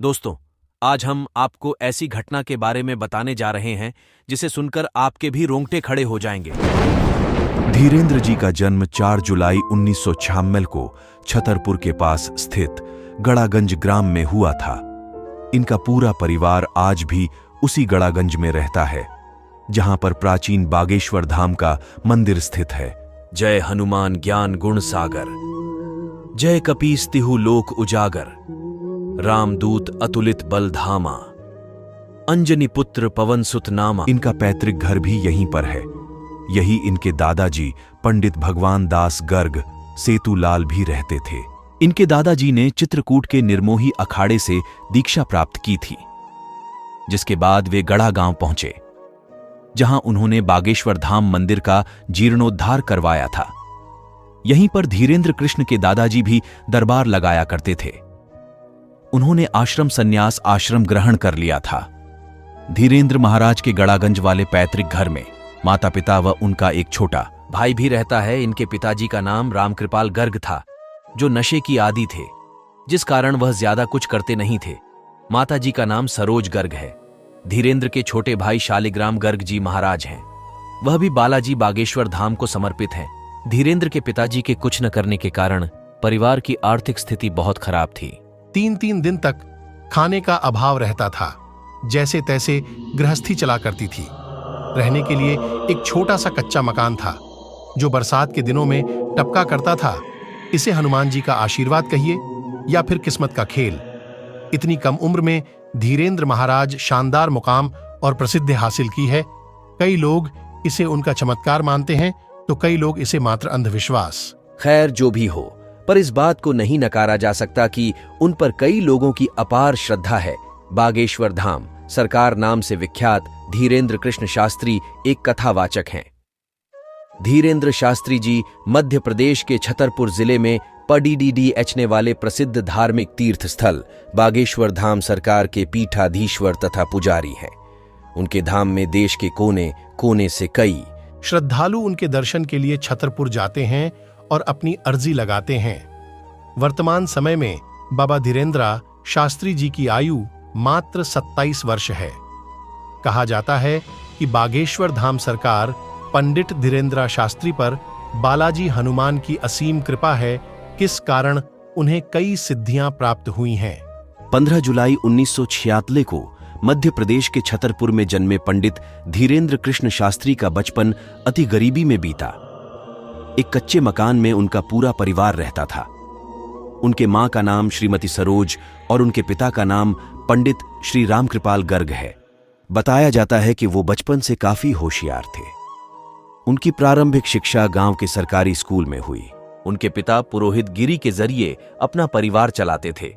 दोस्तों, आज हम आपको ऐसी घटना के बारे में बताने जा रहे हैं जिसे सुनकर आपके भी रोंगटे खड़े हो जाएंगे। धीरेंद्र जी का जन्म 4 जुलाई 1996 को छतरपुर के पास स्थित गड़ागंज ग्राम में हुआ था। इनका पूरा परिवार आज भी उसी गड़ागंज में रहता है, जहां पर प्राचीन बागेश्वर धाम का मंदिर स्थित है। जय हनुमान ज्ञान गुण सागर, जय कपीस तिहु लोक उजागर, रामदूत अतुलित बल धामा, अंजनी पुत्र पवन सुत नामा। इनका पैतृक घर भी यहीं पर है। यही इनके दादाजी पंडित भगवान दास गर्ग सेतुलाल भी रहते थे। इनके दादाजी ने चित्रकूट के निर्मोही अखाड़े से दीक्षा प्राप्त की थी, जिसके बाद वे गढ़ा गांव पहुंचे, जहां उन्होंने बागेश्वर धाम मंदिर का जीर्णोद्धार करवाया था। यहीं पर धीरेंद्र कृष्ण के दादाजी भी दरबार लगाया करते थे। उन्होंने आश्रम संन्यास आश्रम ग्रहण कर लिया था। धीरेंद्र महाराज के गड़ागंज वाले पैतृक घर में माता पिता व उनका एक छोटा भाई भी रहता है। इनके पिताजी का नाम रामकृपाल गर्ग था, जो नशे की आदी थे, जिस कारण वह ज्यादा कुछ करते नहीं थे। माताजी का नाम सरोज गर्ग है। धीरेंद्र के छोटे भाई शालिग्राम गर्ग जी महाराज हैं। वह भी बालाजी बागेश्वर धाम को समर्पित हैं। धीरेंद्र के पिताजी के कुछ न करने के कारण परिवार की आर्थिक स्थिति बहुत खराब थी। 3-3 दिन तक खाने का अभाव रहता था। जैसे तैसे गृहस्थी चला करती थी। रहने के लिए एक छोटा सा कच्चा मकान था, जो बरसात के दिनों में टपका करता था। इसे हनुमान जी का आशीर्वाद कहिए या फिर किस्मत का खेल। इतनी कम उम्र में धीरेंद्र महाराज शानदार मुकाम और प्रसिद्धि हासिल की है। कई लोग इसे उनका चमत्कार मानते हैं, तो कई लोग इसे मात्र अंधविश्वास। खैर, जो भी हो, पर इस बात को नहीं नकारा जा सकता कि उन पर कई लोगों की अपार श्रद्धा है। बागेश्वर धाम सरकार नाम से विख्यात धीरेंद्र कृष्ण शास्त्री एक कथावाचक हैं। धीरेंद्र शास्त्री जी मध्य प्रदेश के छतरपुर जिले में पडीडीडीएचने वाले प्रसिद्ध धार्मिक तीर्थ स्थल बागेश्वर धाम सरकार के पीठाधीश्वर तथा पुजारी हैं। उनके धाम में देश के कोने कोने से कई श्रद्धालु उनके दर्शन के लिए छतरपुर जाते हैं और अपनी अर्जी लगाते हैं। वर्तमान समय में बाबा धीरेंद्र शास्त्री जी की आयु मात्र 27 वर्ष है। कहा जाता है कि बागेश्वर धाम सरकार पंडित धीरेंद्र शास्त्री पर बालाजी हनुमान की असीम कृपा है, किस कारण उन्हें कई सिद्धियां प्राप्त हुई हैं। 15 जुलाई 1946 को मध्य प्रदेश के छतरपुर में जन्मे पंडित धीरेंद्र कृष्ण शास्त्री का बचपन अति गरीबी में बीता। एक कच्चे मकान में उनका पूरा परिवार रहता था। उनके मां का नाम श्रीमती सरोज और उनके पिता का नाम पंडित श्री रामकृपाल गर्ग है। बताया जाता है कि वो बचपन से काफी होशियार थे। उनकी प्रारंभिक शिक्षा गांव के सरकारी स्कूल में हुई। उनके पिता पुरोहित गिरी के जरिए अपना परिवार चलाते थे।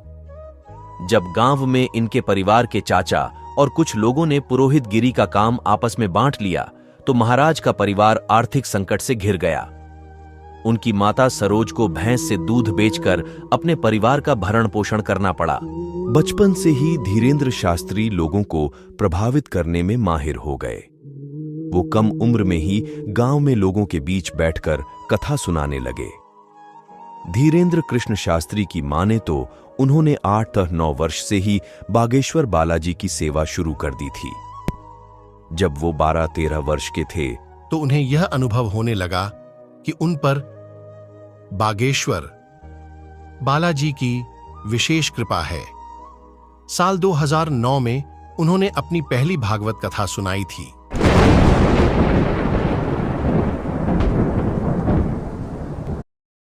जब गांव में इनके परिवार के चाचा और कुछ लोगों ने पुरोहित गिरी का काम आपस में बांट लिया, तो महाराज का परिवार आर्थिक संकट से घिर गया। उनकी माता सरोज को भैंस से दूध बेचकर अपने परिवार का भरण पोषण करना पड़ा। बचपन से ही धीरेंद्र शास्त्री लोगों को प्रभावित करने में माहिर हो गए। वो कम उम्र में ही गांव में लोगों के बीच बैठकर कथा सुनाने लगे। धीरेंद्र कृष्ण शास्त्री की माने तो उन्होंने 8-9 वर्ष से ही बागेश्वर बालाजी की सेवा शुरू कर दी थी। जब वो 12-13 वर्ष के थे तो उन्हें यह अनुभव होने लगा कि उन पर बागेश्वर बालाजी की विशेष कृपा है। साल 2009 में उन्होंने अपनी पहली भागवत कथा सुनाई थी।